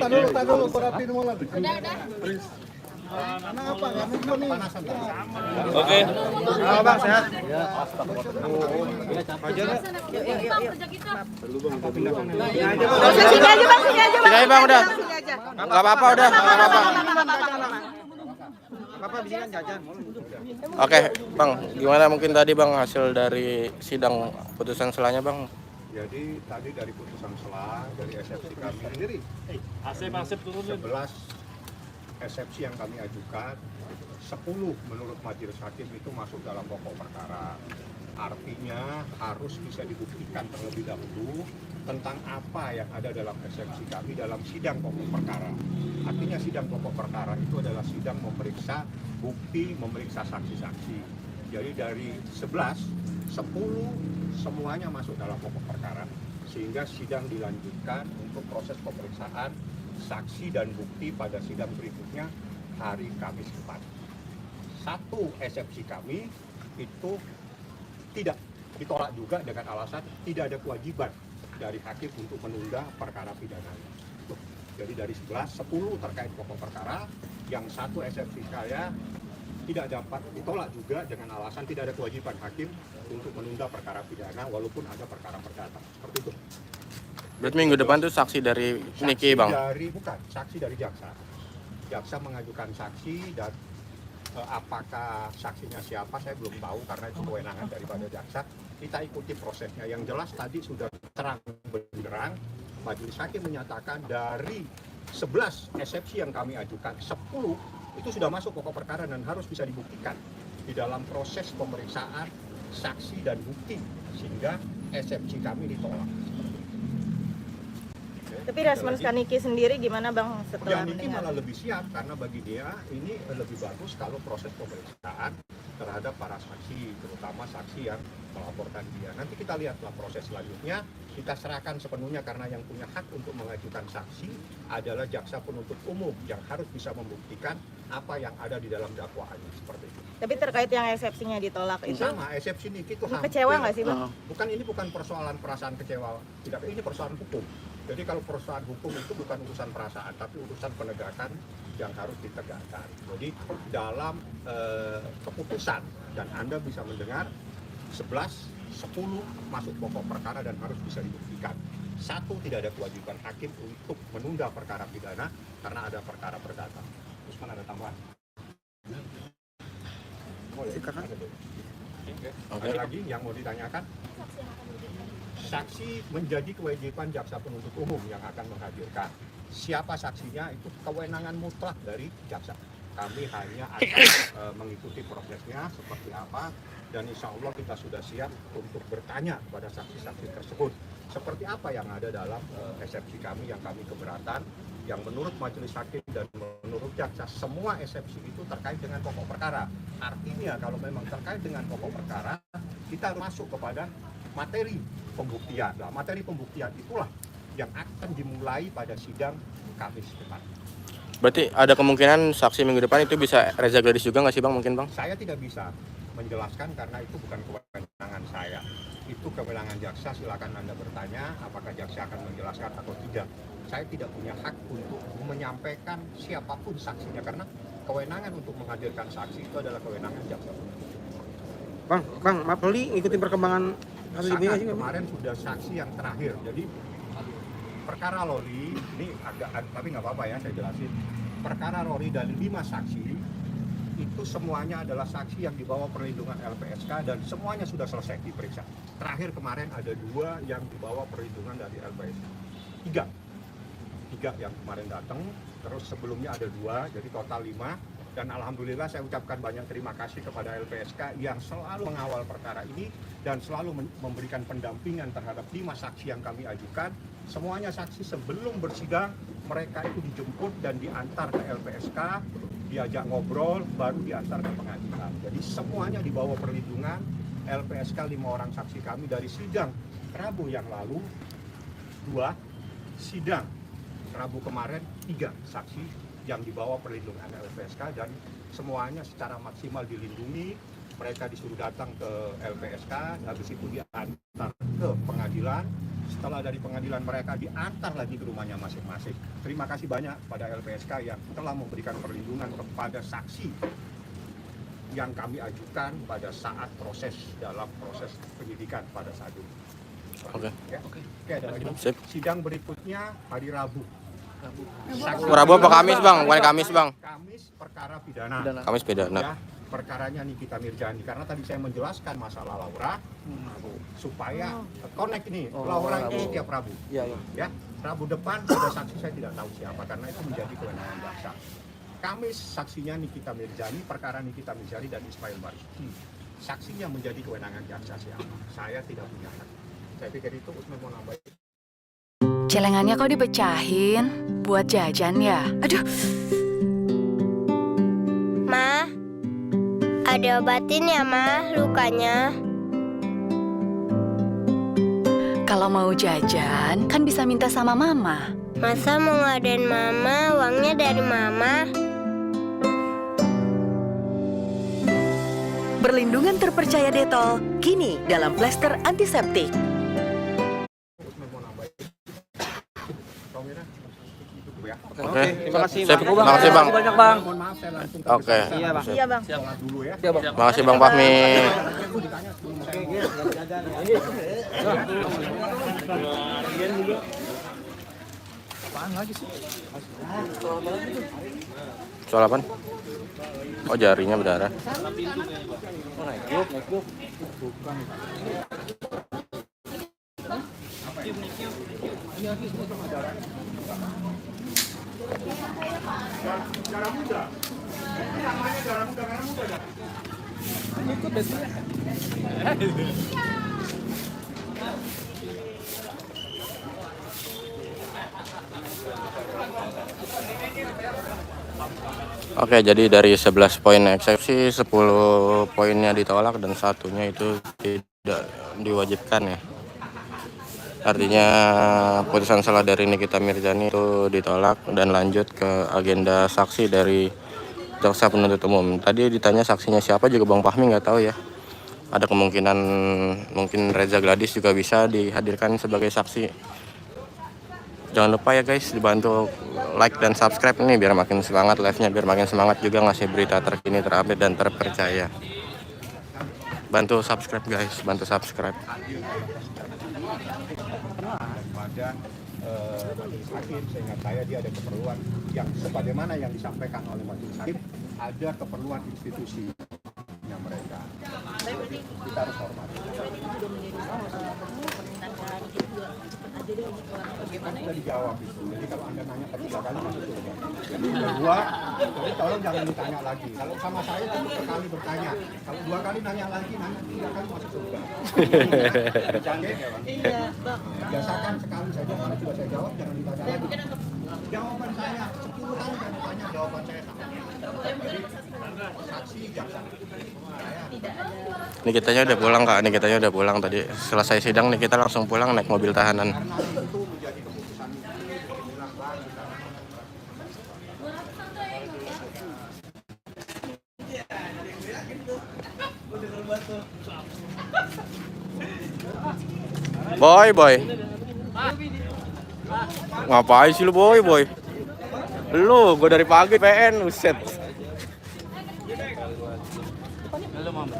Tahan dulu, perhatiin dulu. Oke. Bang, sehat. Sini aja bang. Sini aja bang udah. Nggak apa-apa udah. Nggak apa-apa. Oke bang, gimana mungkin tadi bang hasil dari sidang putusan selanya bang? Jadi tadi dari putusan sela dari eksepsi kami sendiri 11 eksepsi yang kami ajukan, 10 menurut majelis hakim itu masuk dalam pokok perkara. Artinya harus bisa dibuktikan terlebih dahulu tentang apa yang ada dalam eksepsi kami dalam sidang pokok perkara. Artinya sidang pokok perkara itu adalah sidang memeriksa bukti, memeriksa saksi-saksi. Jadi dari 11, 10 semuanya masuk dalam pokok perkara. Sehingga sidang dilanjutkan untuk proses pemeriksaan saksi dan bukti pada sidang berikutnya hari Kamis depan. Satu eksepsi kami itu tidak ditolak juga dengan alasan tidak ada kewajiban dari hakim untuk menunda perkara pidana. Jadi dari 11, 10 terkait pokok perkara, yang satu eksepsi saya tidak dapat ditolak juga dengan alasan tidak ada kewajiban hakim untuk menunda perkara pidana walaupun ada perkara perdata. Seperti itu. Berarti minggu depan tuh saksi dari Niki bang? Saksi dari jaksa. Jaksa mengajukan saksi dan apakah saksinya siapa saya belum tahu karena itu kewenangan daripada jaksa. Kita ikuti prosesnya. Yang jelas tadi sudah terang benderang majelis hakim menyatakan dari 11 eksepsi yang kami ajukan, 10 itu sudah masuk pokok perkara dan harus bisa dibuktikan di dalam proses pemeriksaan saksi dan bukti sehingga eksepsi kami ditolak. Tapi respons Niki sendiri gimana bang setelah Niki mendengar? malah lebih siap karena bagi dia ini lebih bagus kalau proses pemeriksaan terhadap para saksi, terutama saksi yang melaporkan dia. Nanti kita lihatlah proses selanjutnya, kita serahkan sepenuhnya karena yang punya hak untuk mengajukan saksi adalah jaksa penuntut umum yang harus bisa membuktikan apa yang ada di dalam dakwaannya, seperti itu. Tapi terkait yang eksepsinya ditolak itu, Sama, eksepsi Niki itu kecewa nggak sih bang? Ini bukan persoalan perasaan kecewa, tidak, ini persoalan hukum. Jadi kalau persoalan hukum itu bukan urusan perasaan, tapi urusan penegakan yang harus ditegakkan. Jadi dalam keputusan, dan Anda bisa mendengar 11, 10 masuk pokok perkara dan harus bisa dibuktikan. 1, tidak ada kewajiban hakim untuk menunda perkara pidana karena ada perkara perdata. Terus mana ada tambahan? Ada lagi yang mau ditanyakan? Saksi menjadi kewajiban jaksa penuntut umum yang akan menghadirkan. Siapa saksinya itu kewenangan mutlak dari jaksa. Kami hanya akan mengikuti prosesnya seperti apa dan insya Allah kita sudah siap untuk bertanya kepada saksi-saksi tersebut. Seperti apa yang ada dalam eksepsi kami yang kami keberatan, yang menurut majelis hakim dan menurut jaksa semua eksepsi itu terkait dengan pokok perkara. Artinya kalau memang terkait dengan pokok perkara, kita harus masuk kepada materi pembuktian. Nah, materi pembuktian itulah yang akan dimulai pada sidang Kamis depan. Berarti ada kemungkinan saksi minggu depan itu bisa Reza Gladys juga nggak sih bang mungkin bang? Saya tidak bisa menjelaskan karena itu bukan kewenangan saya. Itu kewenangan jaksa, silakan Anda bertanya apakah jaksa akan menjelaskan atau tidak. Saya tidak punya hak untuk menyampaikan siapapun saksinya karena kewenangan untuk menghadirkan saksi itu adalah kewenangan jaksa. Bang, maaf Loli ngikutin perkembangan kasus ini sih. Kemarin sudah saksi yang terakhir. Jadi perkara Loli ini agak tapi nggak apa-apa ya saya jelasin. Perkara Loli dari 5 saksi itu semuanya adalah saksi yang dibawa perlindungan LPSK dan semuanya sudah selesai diperiksa. Terakhir kemarin ada 2 yang dibawa perlindungan dari LPSK. 3 yang kemarin datang, terus sebelumnya ada 2, jadi total 5. Dan alhamdulillah saya ucapkan banyak terima kasih kepada LPSK yang selalu mengawal perkara ini dan selalu memberikan pendampingan terhadap 5 saksi yang kami ajukan. Semuanya saksi sebelum bersidang mereka itu dijemput dan diantar ke LPSK, diajak ngobrol, baru diantar ke pengadilan. Jadi semuanya dibawa perlindungan. LPSK 5 orang saksi kami dari sidang Rabu yang lalu 2, sidang Rabu kemarin 3 saksi yang dibawa perlindungan LPSK dan semuanya secara maksimal dilindungi. Mereka disuruh datang ke LPSK, habis itu diantar ke pengadilan. setelah dari pengadilan mereka diantar lagi ke rumahnya masing-masing. Terima kasih banyak pada LPSK yang telah memberikan perlindungan kepada saksi yang kami ajukan pada saat dalam proses penyidikan pada saat itu. Oke. Ya. Oke, ada lagi. Sip. Sidang berikutnya hari Rabu. Rabu apa Kamis bang? Bukan Kamis bang. Kamis perkara pidana. Kamis pidana. Ya, perkaranya Nikita Mirjani. Karena tadi saya menjelaskan masalah Laura supaya connect ini. Laura itu setiap Rabu. Ya, Rabu depan ada saksi saya tidak tahu siapa karena itu menjadi kewenangan jaksa. Kamis saksinya Nikita Mirjani, perkara Nikita Mirjani dan Ismail Marzuki. Saksinya menjadi kewenangan jaksa siapa? Saya tidak punya hak. Saya pikir itu Usman mau nambah. Celengannya kok dipecahin? Buat jajan ya? Aduh. Ma, ada obatin ya Ma lukanya. Kalau mau jajan, kan bisa minta sama mama. Masa mau ngadain Mama, uangnya dari Mama? Perlindungan terpercaya Detol, kini dalam plester antiseptik. Oke. Terima kasih. Sip. Bang. Makasih bang. Banyak bang. Mohon maaf saya langsung Oke. Iya bang. Iya bang. sholat dulu ya. Makasih bang Fahmi. Soal apa? Oh jarinya berdarah. Oke, jadi dari 11 poin eksepsi, 10 poinnya ditolak dan satunya itu tidak diwajibkan ya. Artinya putusan salah dari Nikita Mirjani itu ditolak dan lanjut ke agenda saksi dari jaksa penuntut umum. Tadi ditanya saksinya siapa juga Bang Fahmi nggak tahu ya. Ada kemungkinan mungkin Reza Gladys juga bisa dihadirkan sebagai saksi. Jangan lupa ya guys, dibantu like dan subscribe ini biar makin semangat live-nya, biar makin semangat juga ngasih berita terkini, terupdate dan terpercaya. Bantu subscribe guys, bantu subscribe. Pada majelis hakim, seingat saya dia ada keperluan yang sebagaimana yang disampaikan oleh majelis hakim, ada keperluan institusinya mereka. Kita harus hormati. Sudah dijawab itu. Jadi kalau Anda nanya ketiga kali masuk surga. Jadi kedua, jadi tolong jangan ditanya lagi. Kalau sama saya cukup sekali bertanya. Kalau 2 kali nanya lagi, nanya 3 kali masuk surga. Canggih ya Bang? Iya bang. Biasakan sekali saja, kalau sudah saya jawab jangan ditanya lagi. Jawaban saya 10 kali saya ditanya, jawaban saya sama. Jadi saksi jaksa. Ini kitanya udah pulang kak, ini kitanya udah pulang tadi. Selesai sidang nih kita langsung pulang naik mobil tahanan. Karena itu menjadi keputusan pimpinan baru. Boy. Ngapain sih lu boy? Lu, gue dari pagi PN, uset. Halo, Mama.